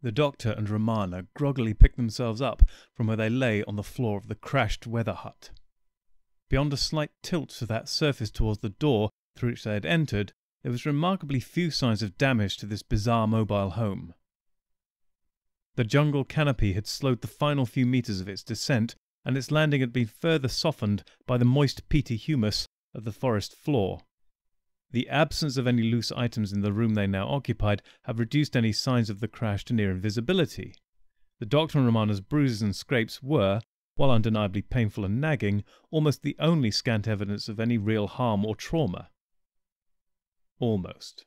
The doctor and Romana groggily picked themselves up from where they lay on the floor of the crashed weather hut. Beyond a slight tilt to that surface towards the door through which they had entered, there was remarkably few signs of damage to this bizarre mobile home. The jungle canopy had slowed the final few meters of its descent, and its landing had been further softened by the moist peaty humus of the forest floor. The absence of any loose items in the room they now occupied had reduced any signs of the crash to near invisibility. The doctor and Romana's bruises and scrapes were, while undeniably painful and nagging, almost the only scant evidence of any real harm or trauma. Almost.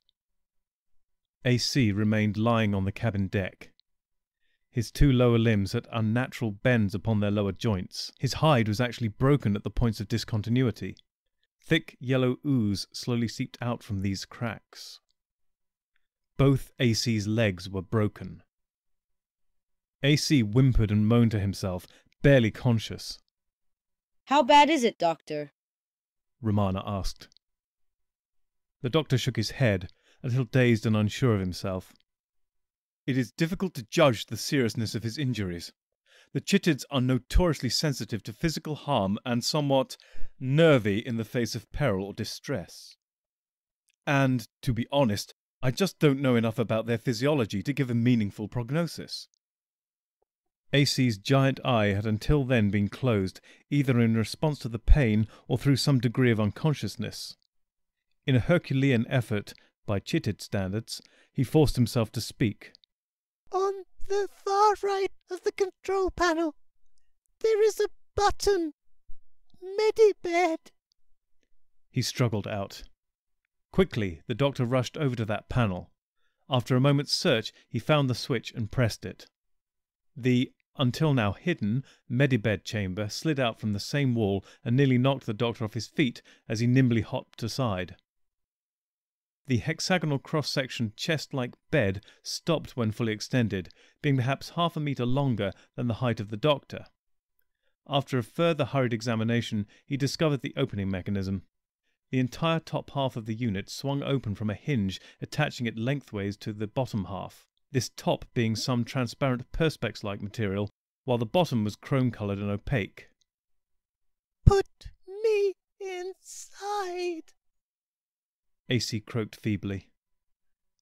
AC remained lying on the cabin deck. His two lower limbs had unnatural bends upon their lower joints. His hide was actually broken at the points of discontinuity. Thick yellow ooze slowly seeped out from these cracks. Both AC's legs were broken. AC whimpered and moaned to himself, barely conscious. "How bad is it, Doctor?" Romana asked. The doctor shook his head, a little dazed and unsure of himself. "It is difficult to judge the seriousness of his injuries. The Chittids are notoriously sensitive to physical harm and somewhat nervy in the face of peril or distress. And, to be honest, I just don't know enough about their physiology to give a meaningful prognosis." AC's giant eye had until then been closed, either in response to the pain or through some degree of unconsciousness. In a Herculean effort, by Chittid standards, he forced himself to speak. "On the far right of the control panel, there is a button. Medibed." He struggled out. Quickly, the doctor rushed over to that panel. After a moment's search, he found the switch and pressed it. The, until now hidden, Medibed chamber slid out from the same wall and nearly knocked the doctor off his feet as he nimbly hopped aside. The hexagonal cross-sectioned chest-like bed stopped when fully extended, being perhaps half a metre longer than the height of the doctor. After a further hurried examination, he discovered the opening mechanism. The entire top half of the unit swung open from a hinge attaching it lengthways to the bottom half, this top being some transparent perspex-like material, while the bottom was chrome-coloured and opaque. "Put me inside," AC croaked feebly.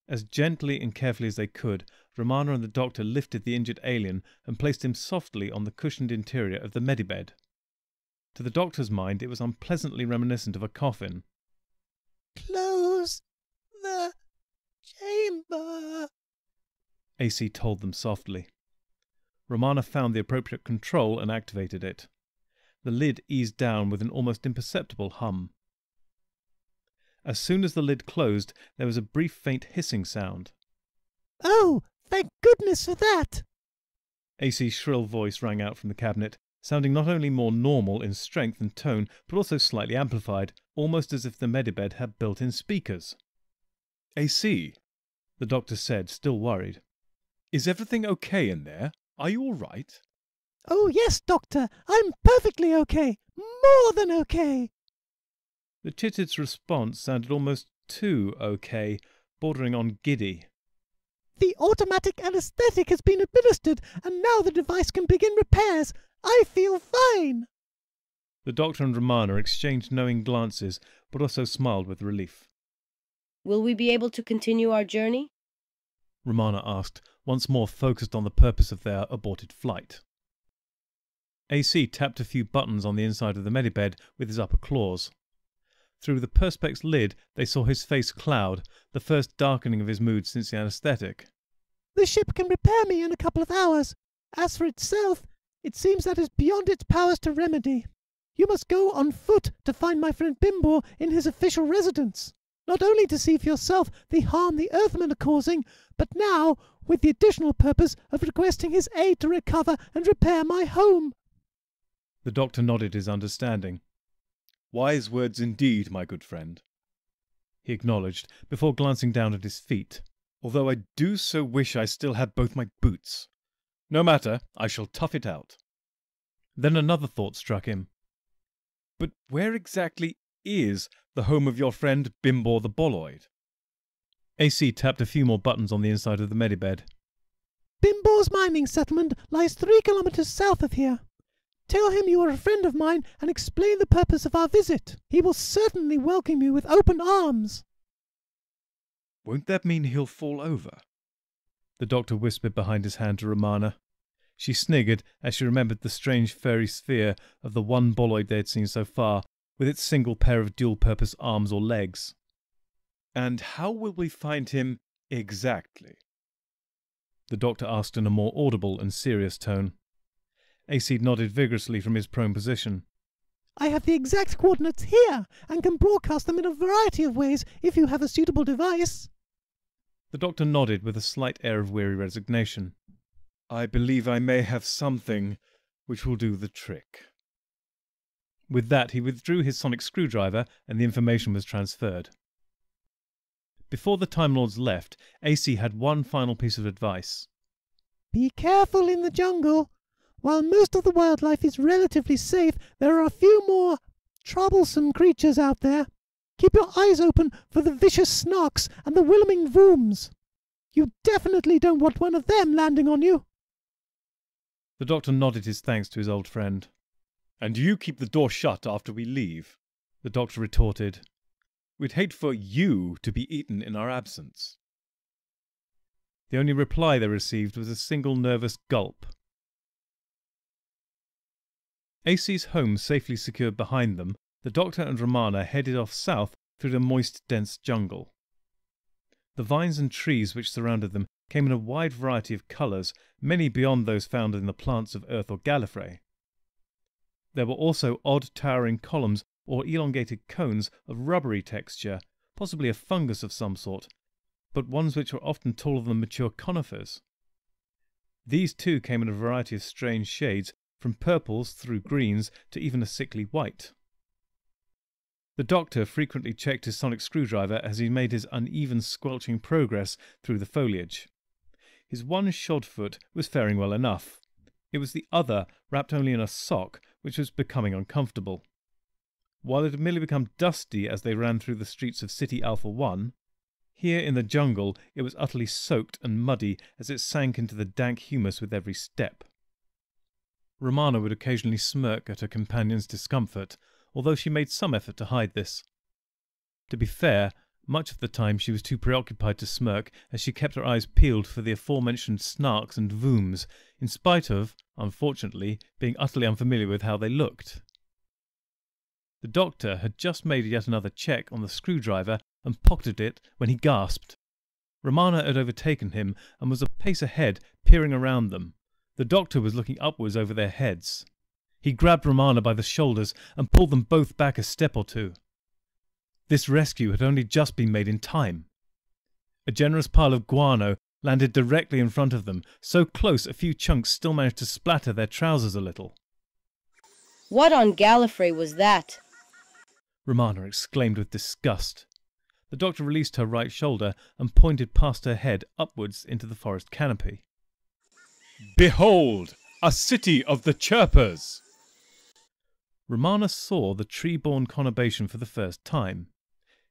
As gently and carefully as they could, Romana and the doctor lifted the injured alien and placed him softly on the cushioned interior of the medibed. To the doctor's mind, it was unpleasantly reminiscent of a coffin. "Close the chamber," AC told them softly. Romana found the appropriate control and activated it. The lid eased down with an almost imperceptible hum. As soon as the lid closed, there was a brief faint hissing sound. "Oh, thank goodness for that!" AC's shrill voice rang out from the cabinet, sounding not only more normal in strength and tone, but also slightly amplified, almost as if the medibed had built-in speakers. "AC," the doctor said, still worried. "Is everything okay in there? Are you all right?" "Oh yes, Doctor, I'm perfectly okay. More than okay." The Chittid's response sounded almost too okay, bordering on giddy. "The automatic anesthetic has been administered, and now the device can begin repairs. I feel fine." The doctor and Romana exchanged knowing glances, but also smiled with relief. "Will we be able to continue our journey?" Romana asked, once more focused on the purpose of their aborted flight. AC tapped a few buttons on the inside of the medibed with his upper claws. Through the perspex lid, they saw his face cloud, the first darkening of his mood since the anesthetic. "The ship can repair me in a couple of hours. As for itself, it seems that is beyond its powers to remedy. You must go on foot to find my friend Bimbo in his official residence, not only to see for yourself the harm the Earthmen are causing, but now with the additional purpose of requesting his aid to recover and repair my home." The doctor nodded his understanding. "Wise words indeed, my good friend," he acknowledged, before glancing down at his feet. "Although I do so wish I still had both my boots. No matter, I shall tough it out." Then another thought struck him. "But where exactly is the home of your friend Bimbo the Boloid?" AC tapped a few more buttons on the inside of the medibed. "Bimbo's mining settlement lies 3 kilometers south of here. Tell him you are a friend of mine and explain the purpose of our visit. He will certainly welcome you with open arms." "Won't that mean he'll fall over?" the doctor whispered behind his hand to Romana. She sniggered as she remembered the strange furry sphere of the one boloid they had seen so far, with its single pair of dual-purpose arms or legs. "And how will we find him exactly?" the doctor asked in a more audible and serious tone. AC nodded vigorously from his prone position. "I have the exact coordinates here, and can broadcast them in a variety of ways if you have a suitable device." The doctor nodded with a slight air of weary resignation. "I believe I may have something which will do the trick." With that, he withdrew his sonic screwdriver, and the information was transferred. Before the Time Lords left, AC had one final piece of advice. "Be careful in the jungle. While most of the wildlife is relatively safe, there are a few more troublesome creatures out there. Keep your eyes open for the vicious snarks and the whiloming vooms. You definitely don't want one of them landing on you." The doctor nodded his thanks to his old friend. "And you keep the door shut after we leave," the doctor retorted. "We'd hate for you to be eaten in our absence." The only reply they received was a single nervous gulp. AC's home safely secured behind them, the doctor and Romana headed off south through the moist, dense jungle. The vines and trees which surrounded them came in a wide variety of colours, many beyond those found in the plants of Earth or Gallifrey. There were also odd towering columns or elongated cones of rubbery texture, possibly a fungus of some sort, but ones which were often taller than mature conifers. These too came in a variety of strange shades, from purples through greens to even a sickly white. The doctor frequently checked his sonic screwdriver as he made his uneven squelching progress through the foliage. His one shod foot was faring well enough. It was the other, wrapped only in a sock, which was becoming uncomfortable. While it had merely become dusty as they ran through the streets of City Alpha 1, here in the jungle it was utterly soaked and muddy as it sank into the dank humus with every step. Romana would occasionally smirk at her companion's discomfort, although she made some effort to hide this. To be fair, much of the time she was too preoccupied to smirk, as she kept her eyes peeled for the aforementioned snarks and vooms, in spite of, unfortunately, being utterly unfamiliar with how they looked. The doctor had just made yet another check on the screwdriver and pocketed it when he gasped. Romana had overtaken him and was a pace ahead, peering around them. The doctor was looking upwards over their heads. He grabbed Romana by the shoulders and pulled them both back a step or two. This rescue had only just been made in time. A generous pile of guano landed directly in front of them, so close a few chunks still managed to splatter their trousers a little. "What on Gallifrey was that?" Romana exclaimed with disgust. The doctor released her right shoulder and pointed past her head upwards into the forest canopy. "Behold, a city of the chirpers!" Romana saw the tree-born conurbation for the first time.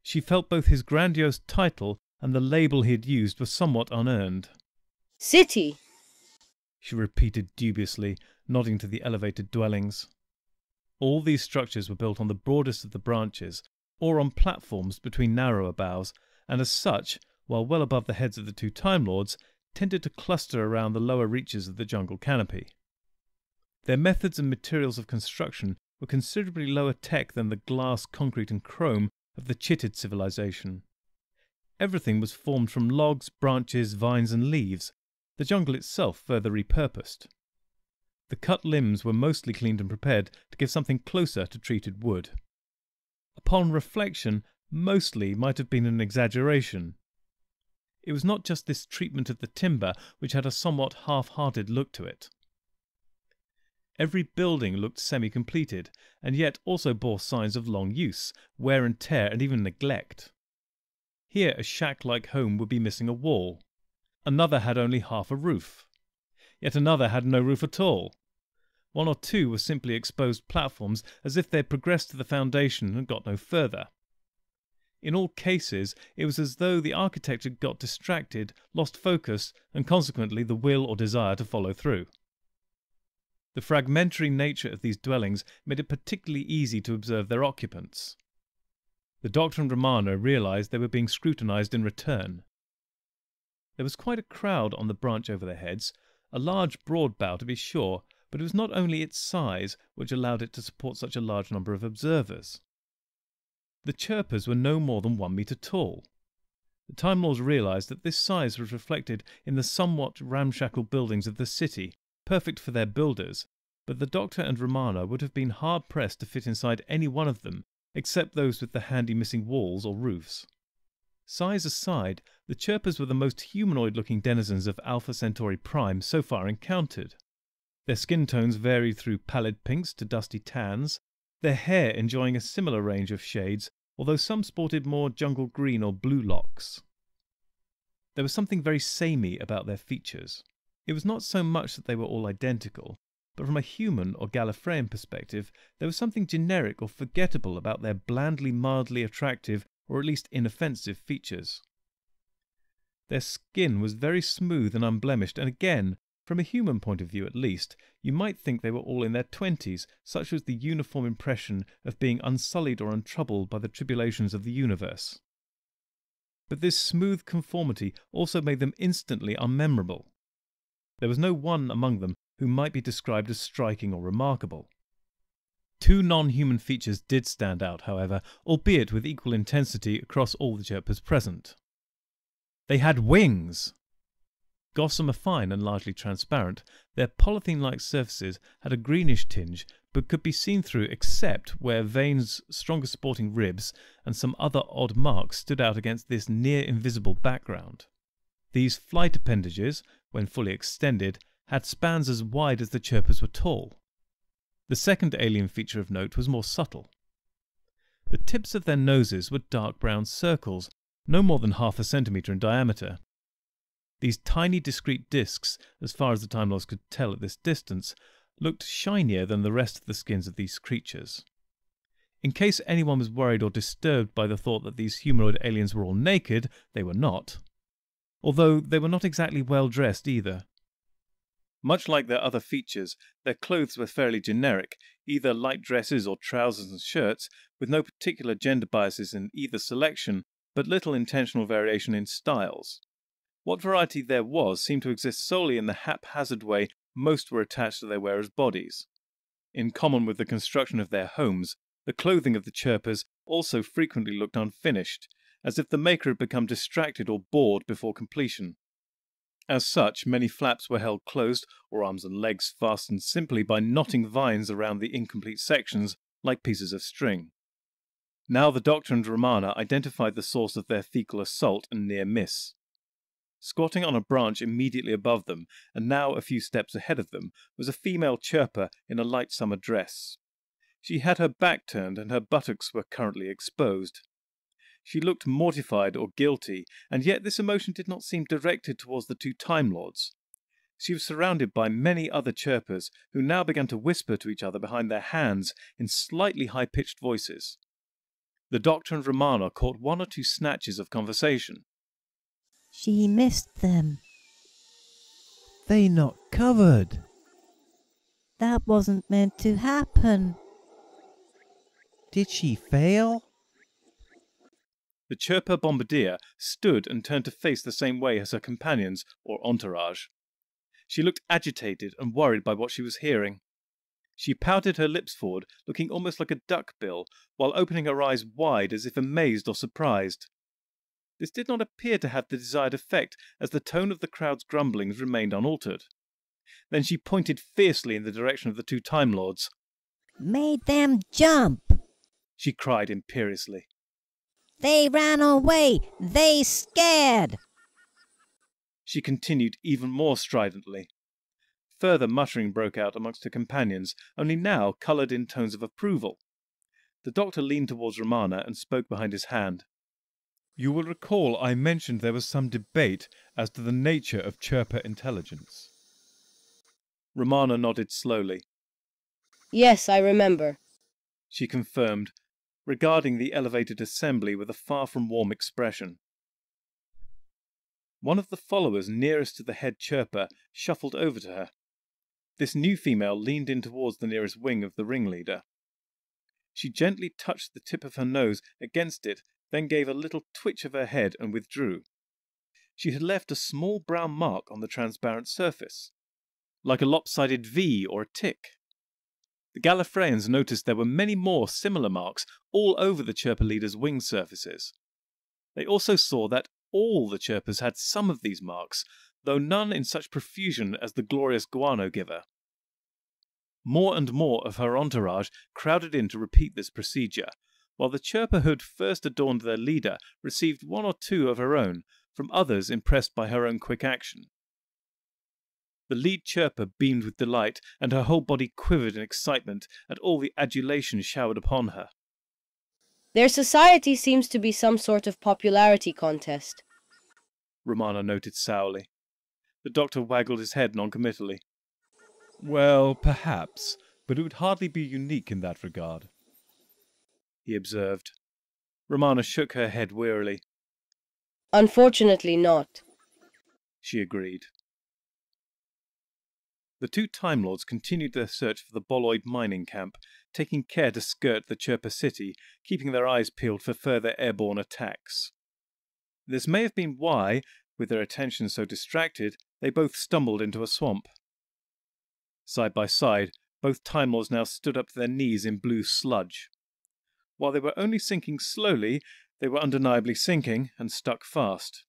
She felt both his grandiose title and the label he had used were somewhat unearned. "City," she repeated dubiously, nodding to the elevated dwellings. All these structures were built on the broadest of the branches, or on platforms between narrower boughs, and as such, while well above the heads of the two Time Lords, tended to cluster around the lower reaches of the jungle canopy. Their methods and materials of construction were considerably lower tech than the glass, concrete and chrome of the chitted civilization. Everything was formed from logs, branches, vines and leaves, the jungle itself further repurposed. The cut limbs were mostly cleaned and prepared to give something closer to treated wood. Upon reflection, mostly might have been an exaggeration. It was not just this treatment of the timber which had a somewhat half-hearted look to it. Every building looked semi-completed, and yet also bore signs of long use, wear and tear, and even neglect. Here a shack-like home would be missing a wall. Another had only half a roof. Yet another had no roof at all. One or two were simply exposed platforms, as if they had progressed to the foundation and got no further. In all cases, it was as though the architect had got distracted, lost focus, and consequently the will or desire to follow through. The fragmentary nature of these dwellings made it particularly easy to observe their occupants. The Doctor and Romana realized they were being scrutinized in return. There was quite a crowd on the branch over their heads, a large broad bough to be sure, but it was not only its size which allowed it to support such a large number of observers. The chirpers were no more than 1 metre tall. The Time Lords realized that this size was reflected in the somewhat ramshackle buildings of the city, perfect for their builders, but the Doctor and Romana would have been hard-pressed to fit inside any one of them, except those with the handy missing walls or roofs. Size aside, the chirpers were the most humanoid-looking denizens of Alpha Centauri Prime so far encountered. Their skin tones varied through pallid pinks to dusty tans, their hair enjoying a similar range of shades, although some sported more jungle green or blue locks. There was something very samey about their features. It was not so much that they were all identical, but from a human or Gallifreyan perspective, there was something generic or forgettable about their blandly mildly attractive or at least inoffensive features. Their skin was very smooth and unblemished, and again, from a human point of view at least, you might think they were all in their 20s, such was the uniform impression of being unsullied or untroubled by the tribulations of the universe. But this smooth conformity also made them instantly unmemorable. There was no one among them who might be described as striking or remarkable. 2 non-human features did stand out, however, albeit with equal intensity across all the chirpers present. They had wings! Gossamer fine and largely transparent, their polythene-like surfaces had a greenish tinge, but could be seen through except where veins, stronger supporting ribs, and some other odd marks stood out against this near-invisible background. These flight appendages, when fully extended, had spans as wide as the chirpers were tall. The second alien feature of note was more subtle. The tips of their noses were dark brown circles, no more than half a centimetre in diameter. These tiny discrete discs, as far as the Time Lords could tell at this distance, looked shinier than the rest of the skins of these creatures. In case anyone was worried or disturbed by the thought that these humanoid aliens were all naked, they were not. Although they were not exactly well dressed either. Much like their other features, their clothes were fairly generic, either light dresses or trousers and shirts, with no particular gender biases in either selection, but little intentional variation in styles. What variety there was seemed to exist solely in the haphazard way most were attached to their wearers' bodies. In common with the construction of their homes, the clothing of the chirpers also frequently looked unfinished, as if the maker had become distracted or bored before completion. As such, many flaps were held closed, or arms and legs fastened simply by knotting vines around the incomplete sections like pieces of string. Now the Doctor and Romana identified the source of their fecal assault and near miss. Squatting on a branch immediately above them, and now a few steps ahead of them, was a female chirper in a light summer dress. She had her back turned and her buttocks were currently exposed. She looked mortified or guilty, and yet this emotion did not seem directed towards the 2 Time Lords. She was surrounded by many other chirpers, who now began to whisper to each other behind their hands in slightly high-pitched voices. The Doctor and Romana caught 1 or 2 snatches of conversation. She missed them. They not covered. That wasn't meant to happen. Did she fail? The chirper bombardier stood and turned to face the same way as her companions, or entourage. She looked agitated and worried by what she was hearing. She pouted her lips forward, looking almost like a duckbill, while opening her eyes wide as if amazed or surprised. This did not appear to have the desired effect, as the tone of the crowd's grumblings remained unaltered. Then she pointed fiercely in the direction of the two Time Lords. Made them jump. She cried imperiously. They ran away. They scared. She continued even more stridently. Further muttering broke out amongst her companions, only now coloured in tones of approval. The doctor leaned towards Romana and spoke behind his hand. You will recall I mentioned there was some debate as to the nature of chirper intelligence. Romana nodded slowly. Yes, I remember. She confirmed, regarding the elevated assembly with a far from warm expression. One of the followers nearest to the head chirper shuffled over to her. This new female leaned in towards the nearest wing of the ringleader. She gently touched the tip of her nose against it, then gave a little twitch of her head and withdrew. She had left a small brown mark on the transparent surface, like a lopsided V or a tick. The Gallifreyans noticed there were many more similar marks all over the chirper leader's wing surfaces. They also saw that all the chirpers had some of these marks, though none in such profusion as the glorious guano giver. More and more of her entourage crowded in to repeat this procedure, while the chirper who had first adorned their leader received one or two of her own from others impressed by her own quick action. The lead chirper beamed with delight, and her whole body quivered in excitement at all the adulation showered upon her. Their society seems to be some sort of popularity contest. Romana noted sourly. The doctor waggled his head noncommittally. Well, perhaps, but it would hardly be unique in that regard, he observed. Romana shook her head wearily. Unfortunately not, she agreed. The two Time Lords continued their search for the boloid mining camp, taking care to skirt the chirper city, keeping their eyes peeled for further airborne attacks. This may have been why, with their attention so distracted, they both stumbled into a swamp. Side by side, both Time Lords now stood up to their knees in blue sludge. While they were only sinking slowly, they were undeniably sinking and stuck fast.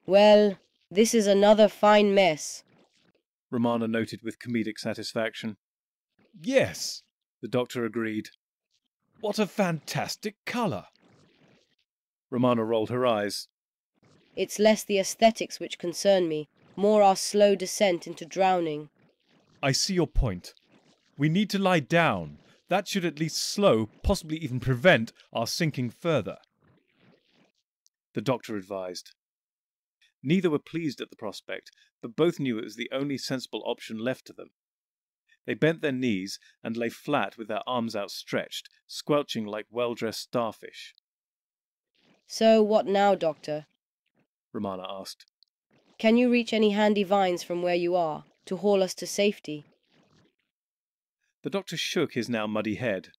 Well, this is another fine mess, Romana noted with comedic satisfaction. Yes, the doctor agreed. What a fantastic colour! Romana rolled her eyes. It's less the aesthetics which concern me, more our slow descent into drowning. I see your point. We need to lie down. That should at least slow, possibly even prevent, our sinking further, the doctor advised. Neither were pleased at the prospect, but both knew it was the only sensible option left to them. They bent their knees and lay flat with their arms outstretched, squelching like well-dressed starfish. So what now, Doctor? Romana asked. Can you reach any handy vines from where you are, to haul us to safety? The doctor shook his now muddy head.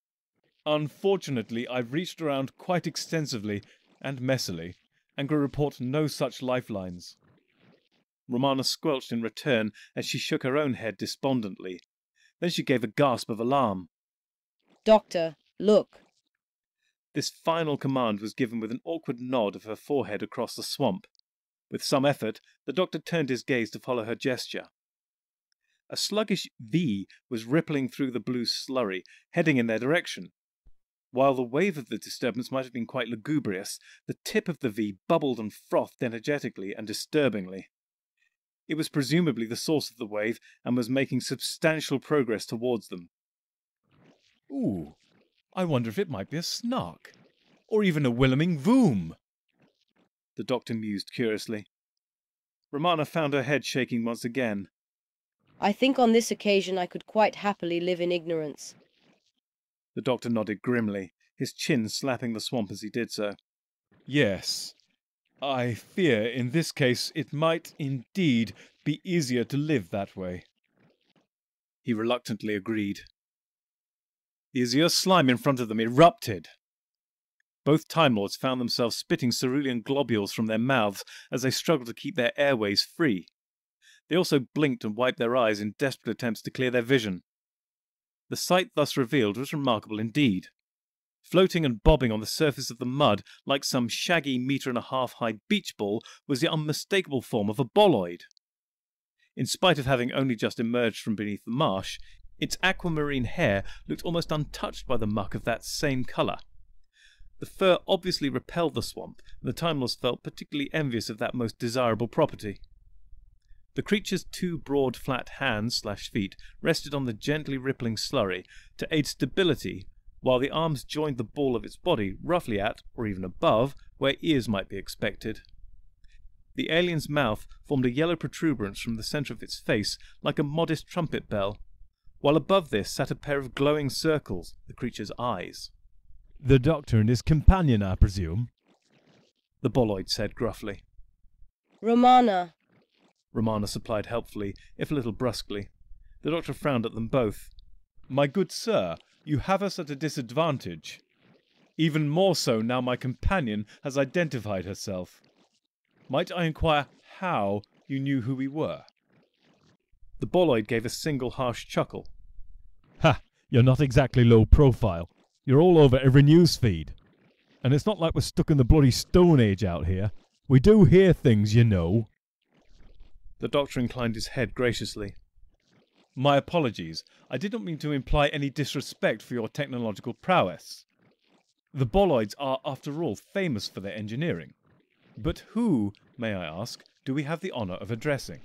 Unfortunately, I've reached around quite extensively and messily, and can report no such lifelines. Romana squelched in return as she shook her own head despondently. Then she gave a gasp of alarm. Doctor, look. This final command was given with an awkward nod of her forehead across the swamp. With some effort, the doctor turned his gaze to follow her gesture. A sluggish V was rippling through the blue slurry, heading in their direction. While the wave of the disturbance might have been quite lugubrious, the tip of the V bubbled and frothed energetically and disturbingly. It was presumably the source of the wave and was making substantial progress towards them. Ooh, I wonder if it might be a snark, or even a Willeming Voom, the doctor mused curiously. Romana found her head shaking once again. I think on this occasion I could quite happily live in ignorance. The doctor nodded grimly, his chin slapping the swamp as he did so. Yes, I fear in this case it might indeed be easier to live that way. He reluctantly agreed. The azure slime in front of them erupted. Both Time Lords found themselves spitting cerulean globules from their mouths as they struggled to keep their airways free. They also blinked and wiped their eyes in desperate attempts to clear their vision. The sight thus revealed was remarkable indeed. Floating and bobbing on the surface of the mud like some shaggy 1.5-meter high beach ball was the unmistakable form of a boloid. In spite of having only just emerged from beneath the marsh, its aquamarine hair looked almost untouched by the muck of that same colour. The fur obviously repelled the swamp, and the Time Lords felt particularly envious of that most desirable property. The creature's two broad flat hands/feet rested on the gently rippling slurry to aid stability, while the arms joined the ball of its body roughly at, or even above, where ears might be expected. The alien's mouth formed a yellow protuberance from the centre of its face like a modest trumpet bell, while above this sat a pair of glowing circles, the creature's eyes. The Doctor and his companion, I presume? The boloid said gruffly. Romana. Romana supplied helpfully, if a little brusquely. The Doctor frowned at them both. My good sir, you have us at a disadvantage. Even more so now my companion has identified herself. Might I inquire how you knew who we were? The boloid gave a single harsh chuckle. Ha! You're not exactly low profile. You're all over every news feed. And it's not like we're stuck in the bloody Stone Age out here. We do hear things, you know. The Doctor inclined his head graciously. My apologies. I did not mean to imply any disrespect for your technological prowess. The boloids are, after all, famous for their engineering. But who, may I ask, do we have the honour of addressing?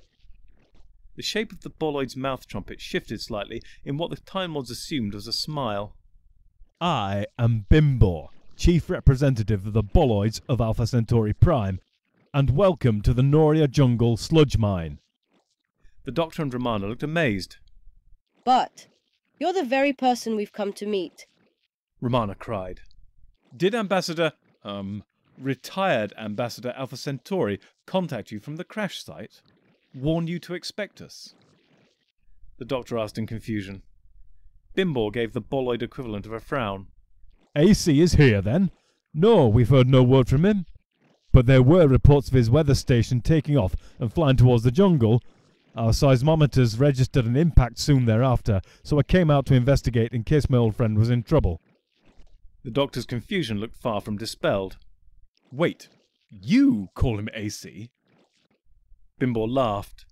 The shape of the boloid's mouth trumpet shifted slightly in what the Time Lords assumed was a smile. I am Bimbo, Chief Representative of the Boloids of Alpha Centauri Prime, and welcome to the Noria Jungle Sludge Mine. The Doctor and Romana looked amazed. But you're the very person we've come to meet. Romana cried. Did retired Ambassador Alpha Centauri contact you from the crash site? Warn you to expect us? The Doctor asked in confusion. Bimbo gave the boloid equivalent of a frown. AC is here, then? No, we've heard no word from him. But there were reports of his weather station taking off and flying towards the jungle. Our seismometers registered an impact soon thereafter, so I came out to investigate in case my old friend was in trouble. The Doctor's confusion looked far from dispelled. Wait, you call him AC? Bimbo laughed.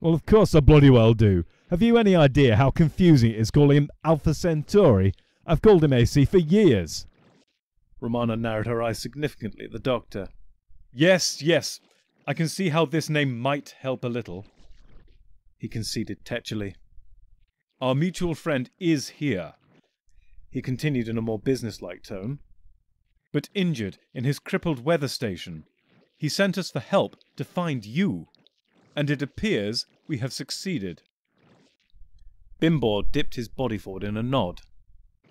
Well, of course I bloody well do. Have you any idea how confusing it is calling him Alpha Centauri? I've called him AC for years. Romana narrowed her eyes significantly at the Doctor. Yes, yes, I can see how this name might help a little. He conceded tetchily. Our mutual friend is here, he continued in a more businesslike tone, but injured in his crippled weather station. He sent us for help to find you, and it appears we have succeeded. Bimbo dipped his body forward in a nod.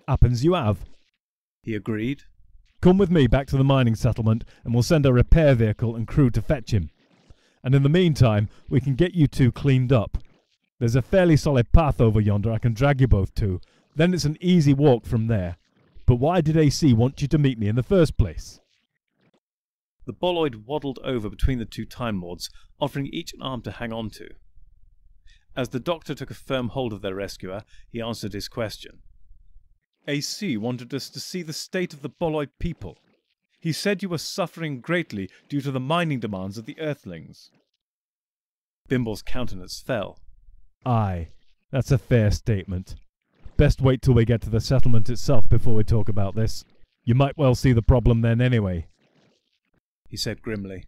Happens you have, he agreed. Come with me back to the mining settlement and we'll send a repair vehicle and crew to fetch him. And in the meantime, we can get you two cleaned up. There's a fairly solid path over yonder I can drag you both to. Then it's an easy walk from there. But why did AC want you to meet me in the first place? The boloid waddled over between the two Time Lords, offering each an arm to hang on to. As the Doctor took a firm hold of their rescuer, he answered his question. AC wanted us to see the state of the boloid people. He said you were suffering greatly due to the mining demands of the Earthlings. Bimble's countenance fell. Aye, that's a fair statement. Best wait till we get to the settlement itself before we talk about this. You might well see the problem then anyway, he said grimly.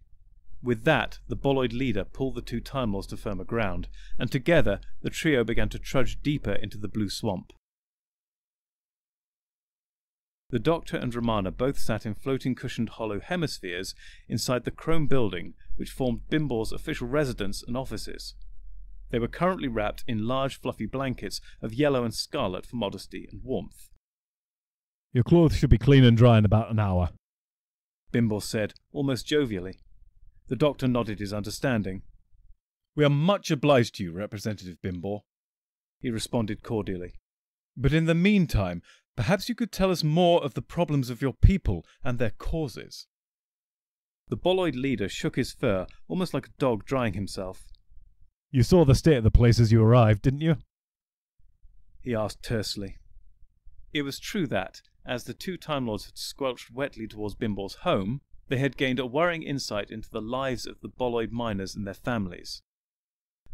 With that, the boloid leader pulled the two Time Lords to firmer ground, and together the trio began to trudge deeper into the blue swamp. The Doctor and Romana both sat in floating cushioned hollow hemispheres inside the chrome building which formed Bimbo's official residence and offices. They were currently wrapped in large fluffy blankets of yellow and scarlet for modesty and warmth. Your clothes should be clean and dry in about an hour, Bimbo said, almost jovially. The Doctor nodded his understanding. We are much obliged to you, Representative Bimbo, he responded cordially. But in the meantime, perhaps you could tell us more of the problems of your people and their causes. The boloid leader shook his fur, almost like a dog drying himself. You saw the state of the place as you arrived, didn't you? He asked tersely. It was true that, as the two Time Lords had squelched wetly towards Bimbo's home, they had gained a worrying insight into the lives of the boloid miners and their families.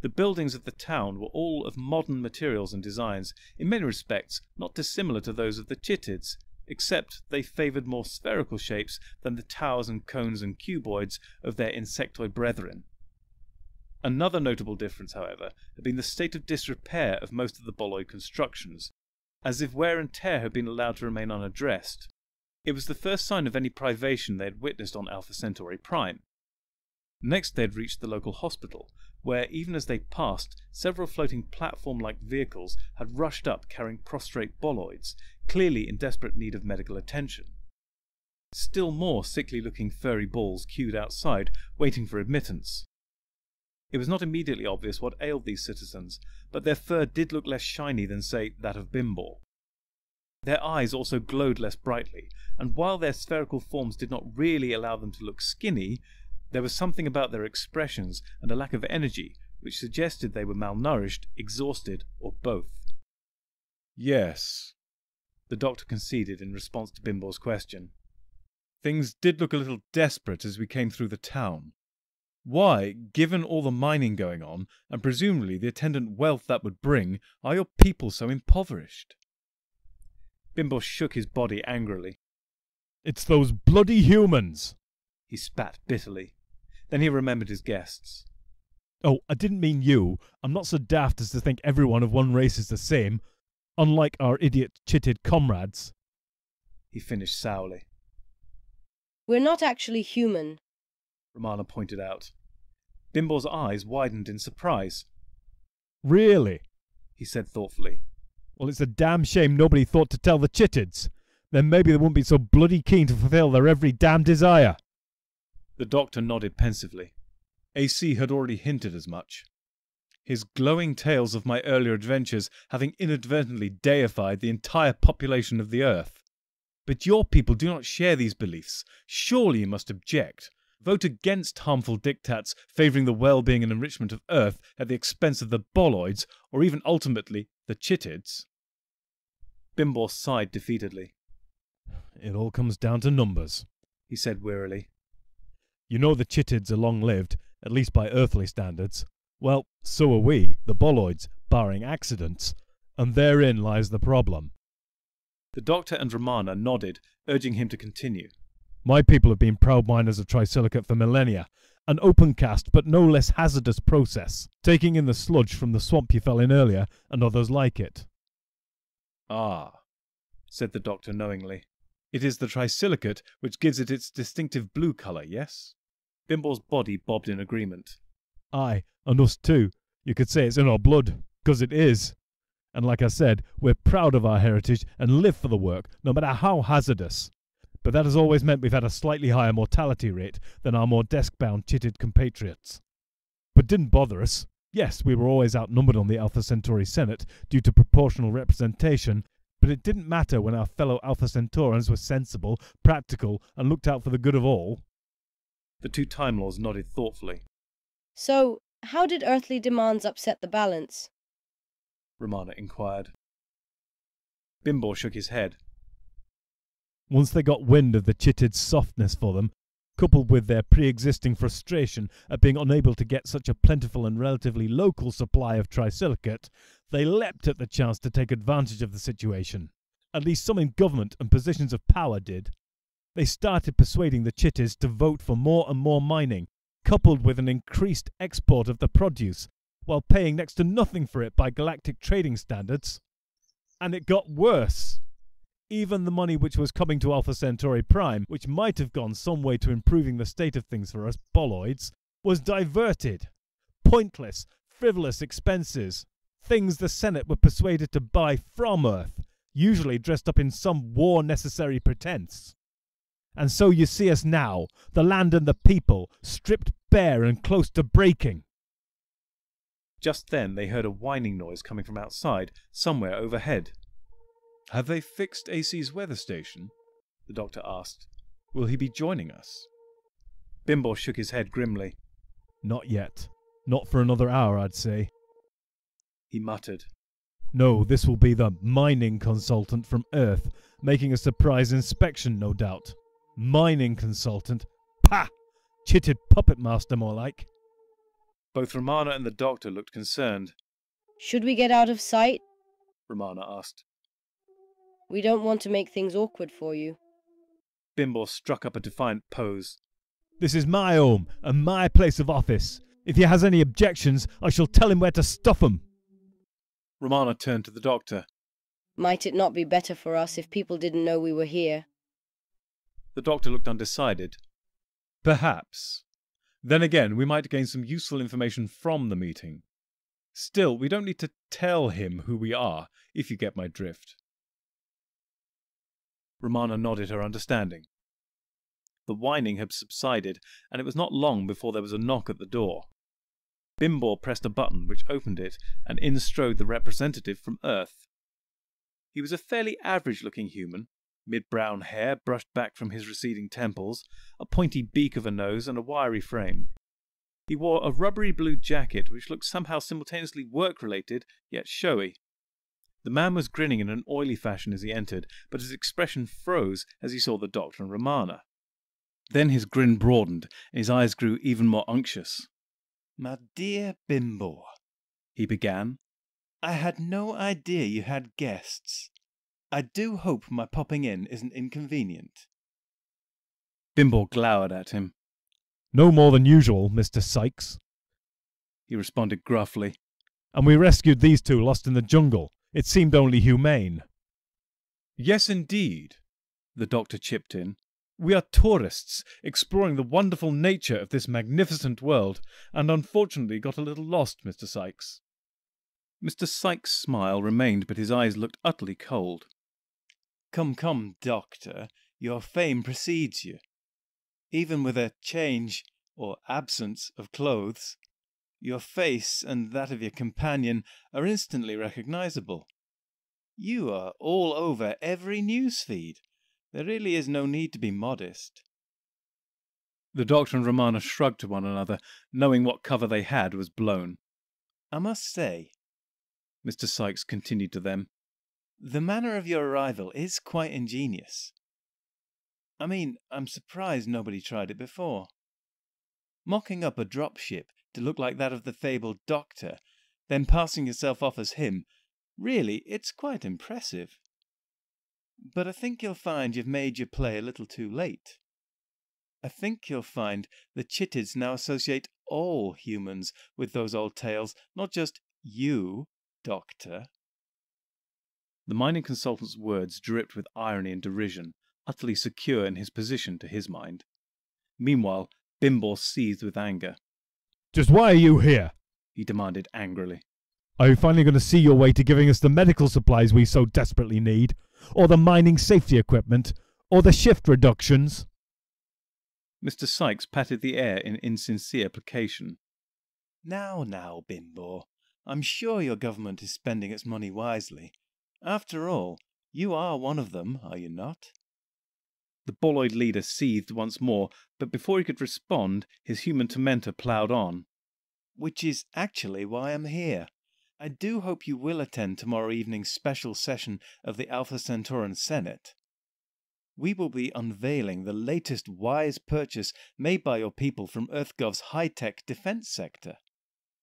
The buildings of the town were all of modern materials and designs, in many respects not dissimilar to those of the Chittids, except they favoured more spherical shapes than the towers and cones and cuboids of their insectoid brethren. Another notable difference, however, had been the state of disrepair of most of the boloid constructions, as if wear and tear had been allowed to remain unaddressed. It was the first sign of any privation they had witnessed on Alpha Centauri Prime. Next they had reached the local hospital, where, even as they passed, several floating platform-like vehicles had rushed up carrying prostrate boloids, clearly in desperate need of medical attention. Still more sickly-looking furry balls queued outside, waiting for admittance. It was not immediately obvious what ailed these citizens, but their fur did look less shiny than, say, that of Bimbor. Their eyes also glowed less brightly, and while their spherical forms did not really allow them to look skinny, there was something about their expressions and a lack of energy which suggested they were malnourished, exhausted, or both. Yes, The doctor conceded in response to Bimbor's question. things did look a little desperate as we came through the town. Why, given all the mining going on, and presumably the attendant wealth that would bring, are your people so impoverished? Bimbor shook his body angrily. It's those bloody humans! He spat bitterly. Then he remembered his guests. Oh, I didn't mean you. I'm not so daft as to think everyone of one race is the same, unlike our idiot Chittid comrades. He finished sourly. We're not actually human, Romana pointed out. Bimbor's eyes widened in surprise. Really? He said thoughtfully. Well, it's a damn shame nobody thought to tell the Chittids. Then maybe they wouldn't be so bloody keen to fulfill their every damn desire. The doctor nodded pensively. AC had already hinted as much. His glowing tales of my earlier adventures having inadvertently deified the entire population of the Earth. But your people do not share these beliefs. Surely you must object. Vote against harmful diktats favouring the well-being and enrichment of Earth at the expense of the boloids, or even ultimately the Chittids. Bimbor sighed defeatedly. It all comes down to numbers, he said wearily. You know the Chittids are long-lived, at least by earthly standards. Well, so are we, the boloids, barring accidents, and therein lies the problem. The doctor and Romana nodded, urging him to continue. My people have been proud miners of trisilicate for millennia, an open-cast but no less hazardous process, taking in the sludge from the swamp you fell in earlier, and others like it. Ah, said the doctor knowingly. It is the trisilicate which gives it its distinctive blue colour, yes? Bimbor's body bobbed in agreement. Aye, and us too. You could say it's in our blood, 'cause it is. And like I said, we're proud of our heritage and live for the work, no matter how hazardous. But that has always meant we've had a slightly higher mortality rate than our more desk-bound Chittid compatriots. But didn't bother us. Yes, we were always outnumbered on the Alpha Centauri Senate due to proportional representation, but it didn't matter when our fellow Alpha Centaurans were sensible, practical, and looked out for the good of all. The two Time Lords nodded thoughtfully. So, how did earthly demands upset the balance? Romana inquired. Bimbor shook his head. Once they got wind of the Chittid's softness for them, coupled with their pre-existing frustration at being unable to get such a plentiful and relatively local supply of trisilicate, they leapt at the chance to take advantage of the situation. At least some in government and positions of power did. They started persuading the Chittids to vote for more and more mining, coupled with an increased export of the produce, while paying next to nothing for it by galactic trading standards. And it got worse. Even the money which was coming to Alpha Centauri Prime, which might have gone some way to improving the state of things for us boloids, was diverted. Pointless, frivolous expenses. Things the Senate were persuaded to buy from Earth, usually dressed up in some war-necessary pretense. And so you see us now, the land and the people, stripped bare and close to breaking. Just then they heard a whining noise coming from outside, somewhere overhead. Have they fixed AC's weather station? The doctor asked. Will he be joining us? Bimbor shook his head grimly. Not yet. Not for another hour, I'd say. He muttered. No, this will be the mining consultant from Earth, making a surprise inspection, no doubt. Mining consultant? Pah! Chittid puppet master, more like. Both Romana and the doctor looked concerned. Should we get out of sight? Romana asked. We don't want to make things awkward for you. Bimbor struck up a defiant pose. This is my home and my place of office. If he has any objections, I shall tell him where to stuff 'em. Romana turned to the doctor. Might it not be better for us if people didn't know we were here? The doctor looked undecided. Perhaps. Then again, we might gain some useful information from the meeting. Still, we don't need to tell him who we are, if you get my drift. Romana nodded her understanding. The whining had subsided, and it was not long before there was a knock at the door. Bimbor pressed a button which opened it, and in strode the representative from Earth. He was a fairly average-looking human, mid-brown hair brushed back from his receding temples, a pointy beak of a nose, and a wiry frame. He wore a rubbery blue jacket which looked somehow simultaneously work-related, yet showy. The man was grinning in an oily fashion as he entered, but his expression froze as he saw the doctor and Romana. Then his grin broadened, and his eyes grew even more unctuous. "My dear Bimbor," he began, "I had no idea you had guests. I do hope my popping in isn't inconvenient." Bimbor glowered at him. No more than usual, Mr. Sykes. He responded gruffly. And we rescued these two lost in the jungle. It seemed only humane. Yes, indeed, the doctor chipped in. We are tourists, exploring the wonderful nature of this magnificent world, and unfortunately got a little lost, Mr. Sykes. Mr. Sykes' smile remained, but his eyes looked utterly cold. Come, Doctor, your fame precedes you. Even with a change, or absence, of clothes, your face and that of your companion are instantly recognizable. You are all over every news feed. There really is no need to be modest. The doctor and Romana shrugged to one another, knowing what cover they had was blown. I must say, Mr. Sykes continued to them, the manner of your arrival is quite ingenious. I mean, I'm surprised nobody tried it before. Mocking up a dropship to look like that of the fabled doctor, then passing yourself off as him, really, it's quite impressive. But I think you'll find you've made your play a little too late. I think you'll find the Chittids now associate all humans with those old tales, not just you, Doctor. The mining consultant's words dripped with irony and derision, utterly secure in his position to his mind. Meanwhile, Bimbor seethed with anger. Just why are you here? He demanded angrily. Are you finally going to see your way to giving us the medical supplies we so desperately need? Or the mining safety equipment? Or the shift reductions? Mr. Sykes patted the air in insincere placation. Now, Bimbor, I'm sure your government is spending its money wisely. After all, you are one of them, are you not? The boloid leader seethed once more, but before he could respond, his human tormentor ploughed on. Which is actually why I'm here. I do hope you will attend tomorrow evening's special session of the Alpha Centauran Senate. We will be unveiling the latest wise purchase made by your people from EarthGov's high-tech defense sector.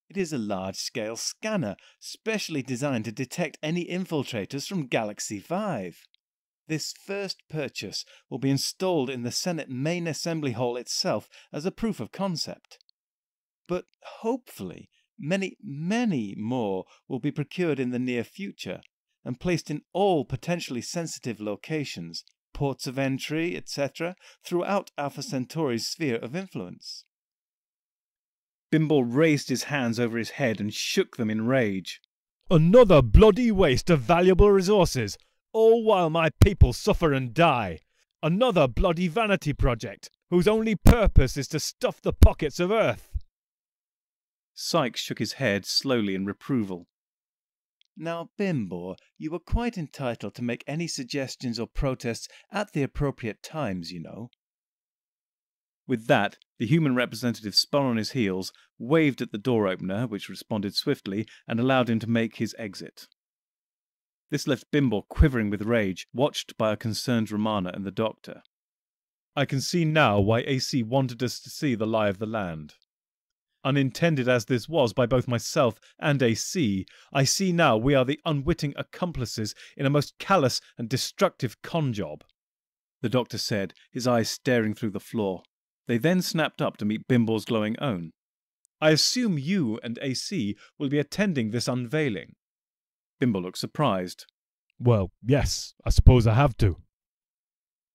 It is a large-scale scanner, specially designed to detect any infiltrators from Galaxy 5. This first purchase will be installed in the Senate main assembly hall itself as a proof of concept. But hopefully, many more will be procured in the near future and placed in all potentially sensitive locations, ports of entry, etc., throughout Alpha Centauri's sphere of influence. Bimbor raised his hands over his head and shook them in rage. Another bloody waste of valuable resources, all while my people suffer and die. Another bloody vanity project, whose only purpose is to stuff the pockets of Earth. Sykes shook his head slowly in reproval. Now, Bimbor, you are quite entitled to make any suggestions or protests at the appropriate times, you know. With that, the human representative spun on his heels, waved at the door opener, which responded swiftly, and allowed him to make his exit. This left Bimbor quivering with rage, watched by a concerned Romana and the doctor. I can see now why AC wanted us to see the lie of the land. Unintended as this was by both myself and AC, I see now we are the unwitting accomplices in a most callous and destructive con job," the doctor said, his eyes staring through the floor. They then snapped up to meet Bimbor's glowing own. "I assume you and AC will be attending this unveiling." Bimbor looked surprised. Well, yes, I suppose I have to.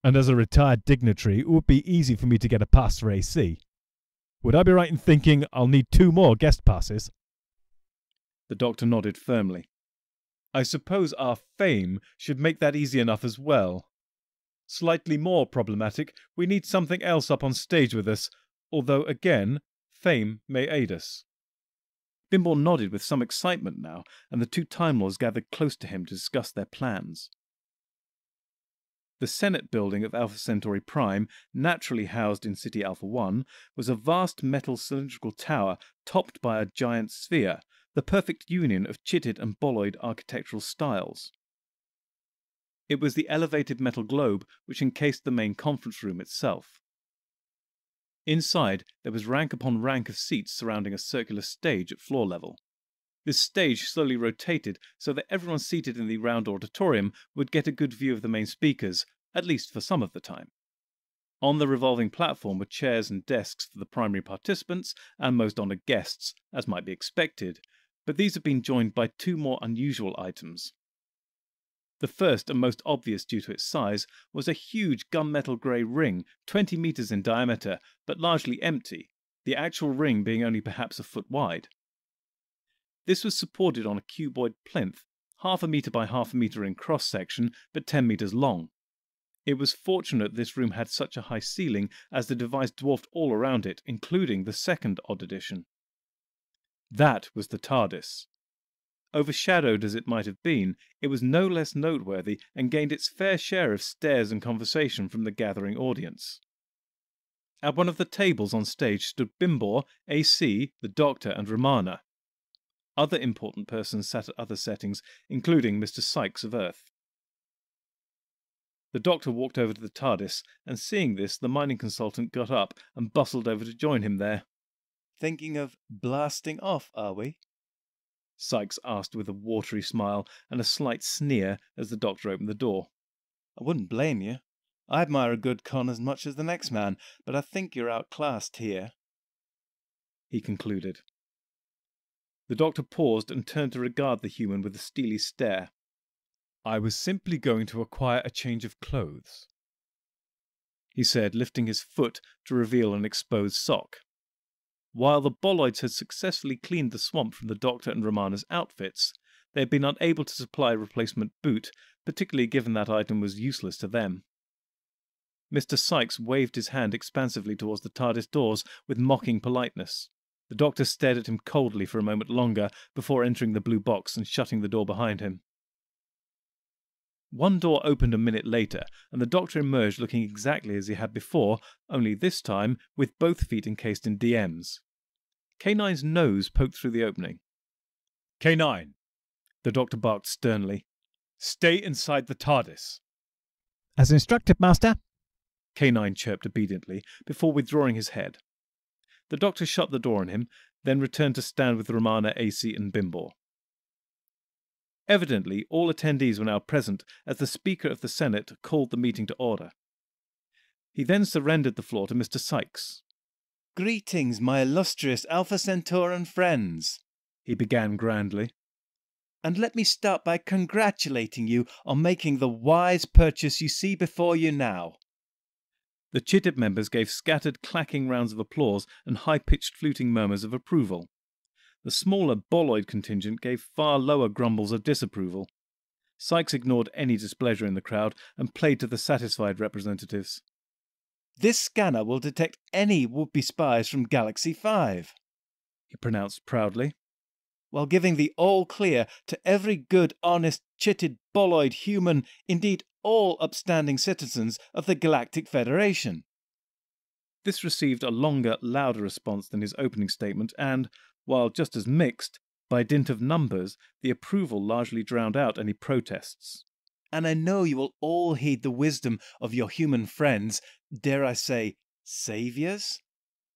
And as a retired dignitary, it would be easy for me to get a pass for AC. Would I be right in thinking I'll need 2 more guest passes? The doctor nodded firmly. "I suppose our fame should make that easy enough as well. Slightly more problematic, we need something else up on stage with us, although again, fame may aid us." Bimbor nodded with some excitement now, and the 2 Time Lords gathered close to him to discuss their plans. The Senate building of Alpha Centauri Prime, naturally housed in City Alpha 1, was a vast metal cylindrical tower topped by a giant sphere, the perfect union of chitted and boloid architectural styles. It was the elevated metal globe which encased the main conference room itself. Inside, there was rank upon rank of seats surrounding a circular stage at floor level. This stage slowly rotated so that everyone seated in the round auditorium would get a good view of the main speakers, at least for some of the time. On the revolving platform were chairs and desks for the primary participants and most honoured guests, as might be expected, but these had been joined by 2 more unusual items. The first, and most obvious due to its size, was a huge gunmetal grey ring, 20 metres in diameter, but largely empty, the actual ring being only perhaps a foot wide. This was supported on a cuboid plinth, 1/2 metre by 1/2 metre in cross-section, but 10 metres long. It was fortunate this room had such a high ceiling, as the device dwarfed all around it, including the second odd addition. That was the TARDIS. Overshadowed as it might have been, it was no less noteworthy and gained its fair share of stares and conversation from the gathering audience. At one of the tables on stage stood Bimbor, AC, the Doctor, and Romana. Other important persons sat at other settings, including Mr. Sykes of Earth. The Doctor walked over to the TARDIS, and seeing this, the mining consultant got up and bustled over to join him there. "Thinking of blasting off, are we?" Sykes asked with a watery smile and a slight sneer as the Doctor opened the door. "I wouldn't blame you. I admire a good con as much as the next man, but I think you're outclassed here," he concluded. The Doctor paused and turned to regard the human with a steely stare. "I was simply going to acquire a change of clothes," he said, lifting his foot to reveal an exposed sock. While the boloids had successfully cleaned the swamp from the Doctor and Romana's outfits, they had been unable to supply a replacement boot, particularly given that item was useless to them. Mr. Sykes waved his hand expansively towards the TARDIS doors with mocking politeness. The Doctor stared at him coldly for a moment longer before entering the blue box and shutting the door behind him. One door opened a minute later, and the Doctor emerged looking exactly as he had before, only this time with both feet encased in DMs. K9's nose poked through the opening. "K9," the Doctor barked sternly. "Stay inside the TARDIS." As instructed, Master. K9 chirped obediently, before withdrawing his head. The Doctor shut the door on him, then returned to stand with Romana, AC, and Bimbor. Evidently, all attendees were now present as the Speaker of the Senate called the meeting to order. He then surrendered the floor to Mr. Sykes. "Greetings, my illustrious Alpha Centauran friends," he began grandly. "And let me start by congratulating you on making the wise purchase you see before you now." The chitted members gave scattered clacking rounds of applause and high-pitched fluting murmurs of approval. The smaller boloid contingent gave far lower grumbles of disapproval. Sykes ignored any displeasure in the crowd and played to the satisfied representatives. "This scanner will detect any would-be spies from Galaxy 5, he pronounced proudly, while giving the all-clear to every good, honest, chitted, boloid human, indeed all upstanding citizens of the Galactic Federation." This received a longer, louder response than his opening statement, and, while just as mixed, by dint of numbers, the approval largely drowned out any protests. "And I know you will all heed the wisdom of your human friends, dare I say, saviours?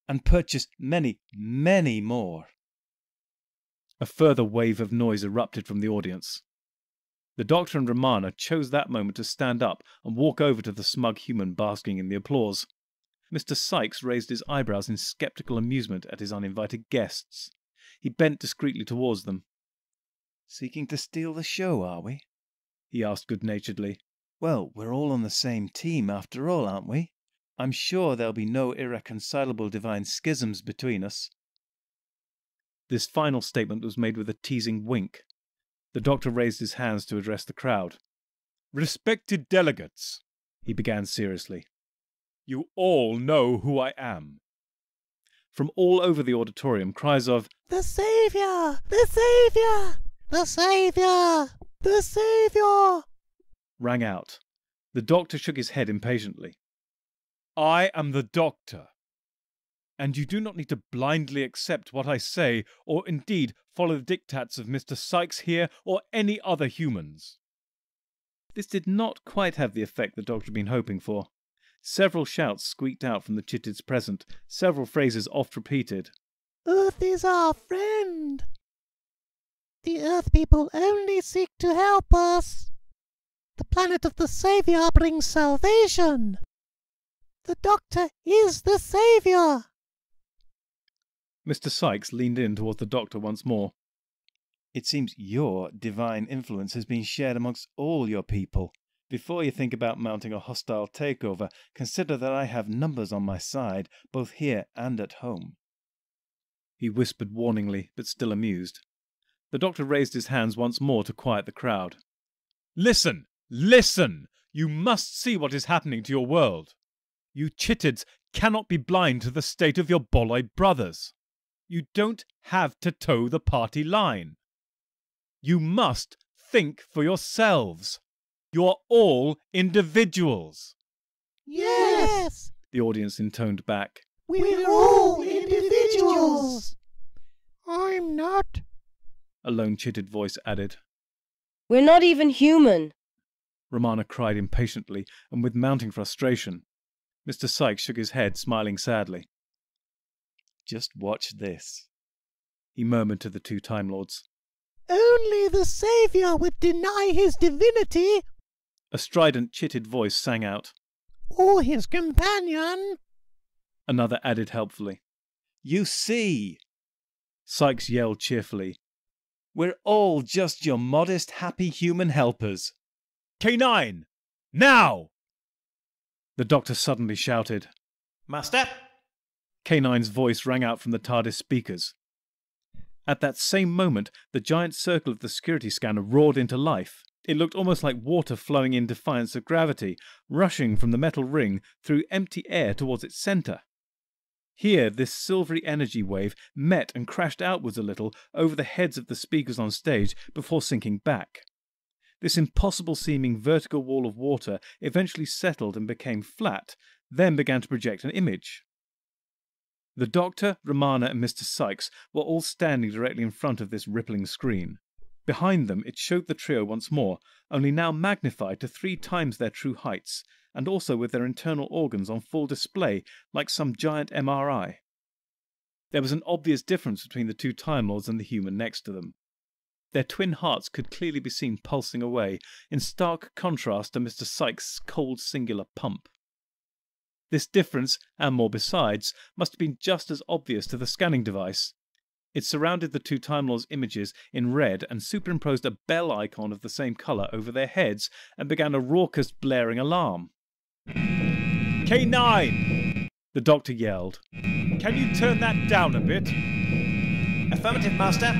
and purchase many, many more." A further wave of noise erupted from the audience. The Doctor and Romana chose that moment to stand up and walk over to the smug human basking in the applause. Mr. Sykes raised his eyebrows in sceptical amusement at his uninvited guests. He bent discreetly towards them. "Seeking to steal the show, are we?" he asked good-naturedly. "Well, we're all on the same team after all, aren't we? I'm sure there'll be no irreconcilable divine schisms between us." This final statement was made with a teasing wink. The Doctor raised his hands to address the crowd. "Respected delegates," he began seriously, "you all know who I am." From all over the auditorium, cries of "The Saviour! The Saviour! The Saviour! The Saviour!" rang out. The Doctor shook his head impatiently. "I am the Doctor, and you do not need to blindly accept what I say, or indeed follow the diktats of Mr. Sykes here or any other humans." This did not quite have the effect the Doctor had been hoping for. Several shouts squeaked out from the chittids present, several phrases oft repeated. "Earth is our friend. The Earth people only seek to help us. The planet of the Saviour brings salvation. The Doctor is the Saviour." Mr. Sykes leaned in towards the Doctor once more. "It seems your divine influence has been shared amongst all your people. Before you think about mounting a hostile takeover, consider that I have numbers on my side, both here and at home." He whispered warningly, but still amused. The Doctor raised his hands once more to quiet the crowd. "Listen! Listen! You must see what is happening to your world. You chittids cannot be blind to the state of your bolloid brothers. You don't have to toe the party line. You must think for yourselves. You are all individuals." "Yes, The audience intoned back. we're all individuals." "I'm not," A lone chittid voice added. We're not even human. Romana cried impatiently and with mounting frustration. Mr. Sykes shook his head, smiling sadly. "Just watch this," he murmured to the two Time Lords. "Only the Saviour would deny his divinity." A strident chitted voice sang out. "Or his companion." Another added helpfully. "You see," Sykes yelled cheerfully. "we're all just your modest, happy human helpers." K9! Now! The Doctor suddenly shouted. "Master!" K9's voice rang out from the TARDIS speakers. At that same moment, the giant circle of the security scanner roared into life. It looked almost like water flowing in defiance of gravity, rushing from the metal ring through empty air towards its centre. Here, this silvery energy wave met and crashed outwards a little over the heads of the speakers on stage before sinking back. This impossible-seeming vertical wall of water eventually settled and became flat, then began to project an image. The Doctor, Romana and Mr. Sykes were all standing directly in front of this rippling screen. Behind them it showed the trio once more, only now magnified to 3 times their true heights, and also with their internal organs on full display like some giant MRI. There was an obvious difference between the two Time Lords and the human next to them. Their twin hearts could clearly be seen pulsing away, in stark contrast to Mr. Sykes' cold singular pump. This difference, and more besides, must have been just as obvious to the scanning device. It surrounded the two Time Lords' images in red and superimposed a bell icon of the same colour over their heads and began a raucous blaring alarm. K9! The Doctor yelled. Can you turn that down a bit? "Affirmative, Master."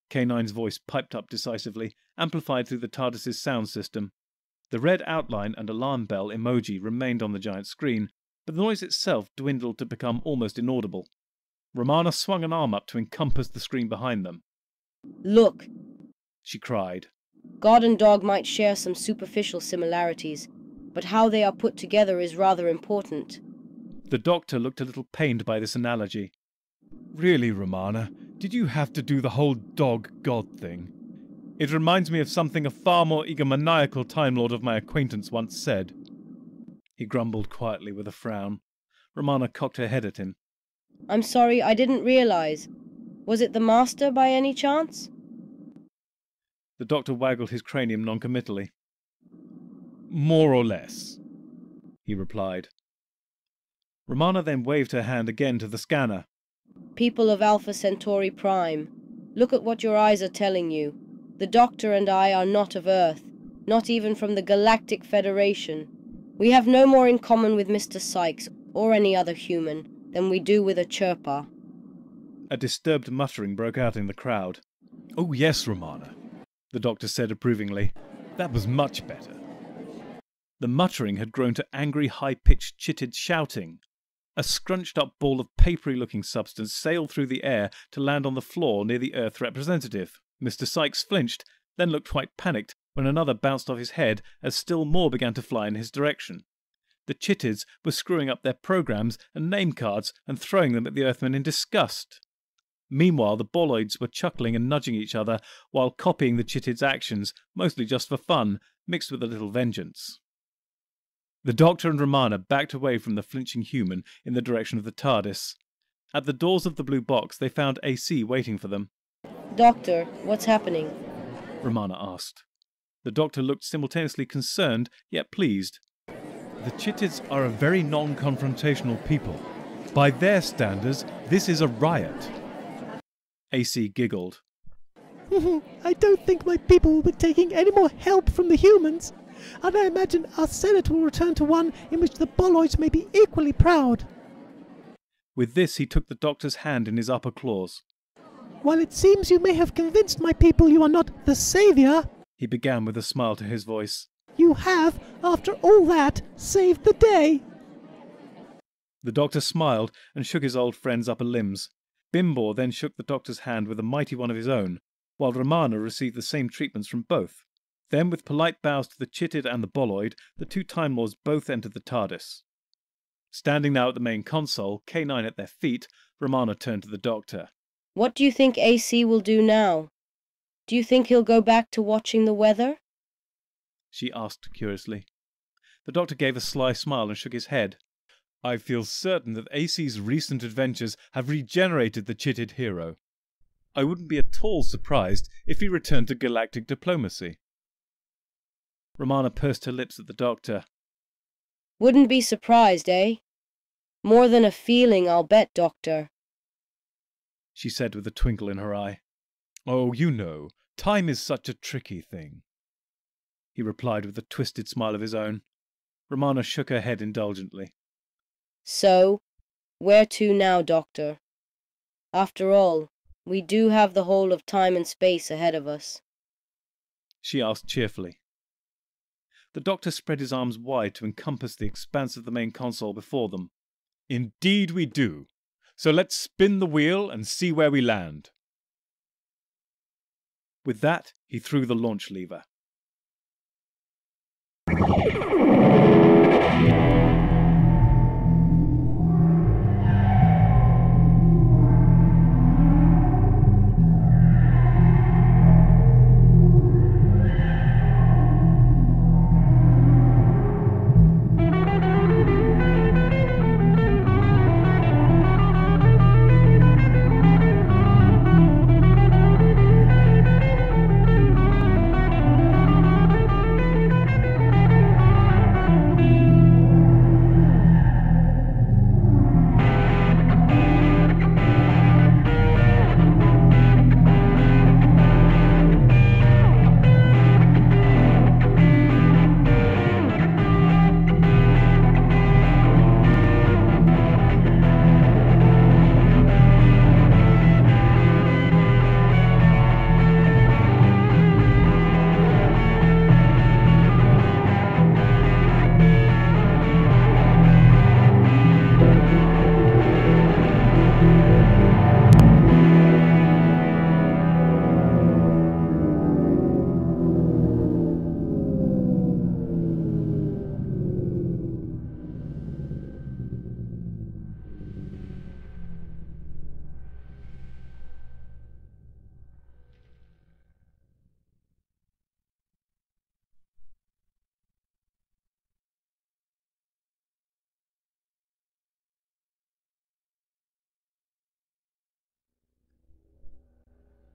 K9's voice piped up decisively, amplified through the TARDIS's sound system. The red outline and alarm bell emoji remained on the giant screen, but the noise itself dwindled to become almost inaudible. Romana swung an arm up to encompass the screen behind them. Look, She cried. God and dog might share some superficial similarities, but how they are put together is rather important. The Doctor looked a little pained by this analogy. Really, Romana, did you have to do the whole dog-god thing? It reminds me of something a far more egomaniacal Time Lord of my acquaintance once said. He grumbled quietly with a frown. Romana cocked her head at him. I'm sorry, I didn't realize. Was it the Master by any chance? The doctor waggled his cranium noncommittally. More or less, he replied. Romana then waved her hand again to the scanner. People of Alpha Centauri Prime, look at what your eyes are telling you. The Doctor and I are not of Earth, not even from the Galactic Federation. We have no more in common with Mr. Sykes or any other human than we do with a chirper. A disturbed muttering broke out in the crowd. Oh yes, Romana, the doctor said approvingly. That was much better. The muttering had grown to angry, high-pitched, chitted shouting. A scrunched-up ball of papery-looking substance sailed through the air to land on the floor near the Earth representative. Mr. Sykes flinched, then looked quite panicked when another bounced off his head as still more began to fly in his direction. The chittids were screwing up their programs and name cards and throwing them at the Earthmen in disgust. Meanwhile, the boloids were chuckling and nudging each other while copying the chittids' actions, mostly just for fun, mixed with a little vengeance. The Doctor and Romana backed away from the flinching human in the direction of the TARDIS. At the doors of the blue box, they found AC waiting for them. Doctor, what's happening? Romana asked. The Doctor looked simultaneously concerned, yet pleased. The chittids are a very non-confrontational people. By their standards, this is a riot. AC giggled. I don't think my people will be taking any more help from the humans, and I imagine our Senate will return to one in which the boloids may be equally proud. With this, he took the Doctor's hand in his upper claws. While it seems you may have convinced my people you are not the saviour, He began with a smile to his voice. You have, after all that, saved the day. The Doctor smiled and shook his old friend's upper limbs. Bimbor then shook the Doctor's hand with a mighty one of his own, while Romana received the same treatments from both. Then, with polite bows to the chittid and the boloid, the two Time Lords both entered the TARDIS. Standing now at the main console, K9 at their feet, Romana turned to the Doctor. What do you think AC will do now? Do you think he'll go back to watching the weather? She asked curiously. The Doctor gave a sly smile and shook his head. I feel certain that AC's recent adventures have regenerated the chittid hero. I wouldn't be at all surprised if he returned to galactic diplomacy. Romana pursed her lips at the Doctor. Wouldn't be surprised, eh? More than a feeling, I'll bet, Doctor. She said with a twinkle in her eye. Oh, you know, time is such a tricky thing. He replied with a twisted smile of his own. Romana shook her head indulgently. So, where to now, Doctor? After all, we do have the whole of time and space ahead of us. She asked cheerfully. The Doctor spread his arms wide to encompass the expanse of the main console before them. Indeed we do. So let's spin the wheel and see where we land. With that, he threw the launch lever.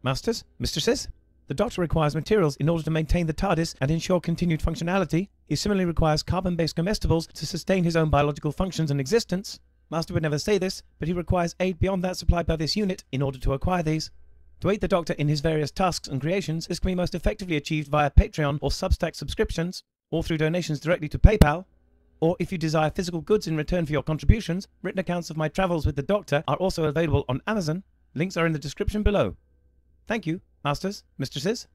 Masters, mistresses, the Doctor requires materials in order to maintain the TARDIS and ensure continued functionality. He similarly requires carbon-based comestibles to sustain his own biological functions and existence. Master would never say this, but he requires aid beyond that supplied by this unit in order to acquire these. To aid the Doctor in his various tasks and creations, this can be most effectively achieved via Patreon or Substack subscriptions, or through donations directly to PayPal. Or if you desire physical goods in return for your contributions, written accounts of my travels with the Doctor are also available on Amazon. Links are in the description below. Thank you, Masters, Mistresses.